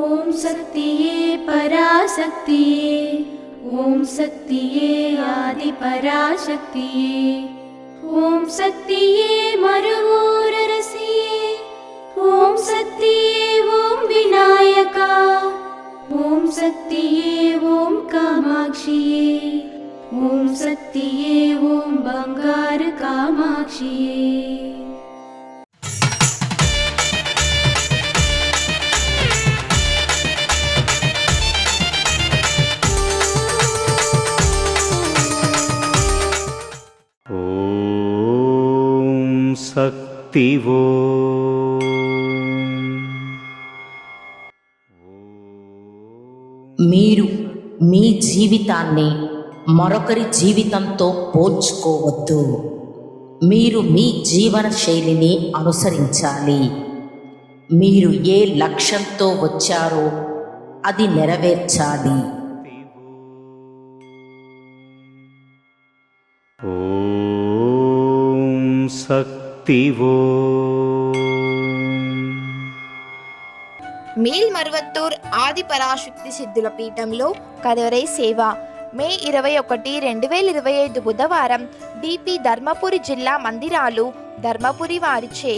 ఓం శక్తియే పరాశక్తియే, ఓం శక్తియే ఆది పరాశక్తియే, ఓం శక్తియే మరువూరరసియే, ఓం శక్తియే ఓం వినాయక, ఓం శక్తియే ఓం కామాక్షియే, ఓం శక్తియే ఓం బంగారు కామాక్షియే. శక్తివో మీరు మీ జీవితాన్ని మరొకరి జీవితంతో పోల్చుకోవద్దు. మీరు మీ జీవన శైలిని అనుసరించాలి. మీరు ఏ లక్ష్యంతో వచ్చారో అది నెరవేర్చాలి. శక్తివో మేల్మరువత్తూర్ ఆది పరాశక్తి సిద్ధుల పీఠంలో కరవరై సేవ మే 21, 2025 బుధవారం డిపి ధర్మపురి జిల్లా మందిరాలు ధర్మపురి వారిచే,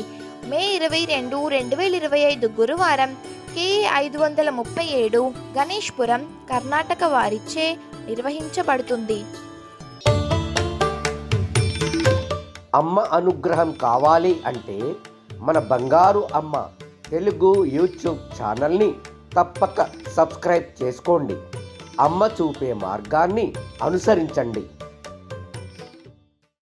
మే 22, 2025 గురువారం కే 537 గణేష్పురం కర్ణాటక వారిచే నిర్వహించబడుతుంది. అమ్మ అనుగ్రహం కావాలి అంటే మన బంగారు అమ్మ తెలుగు యూట్యూబ్ ఛానల్ని తప్పక సబ్స్క్రైబ్ చేసుకోండి. అమ్మ చూపే మార్గాన్ని అనుసరించండి.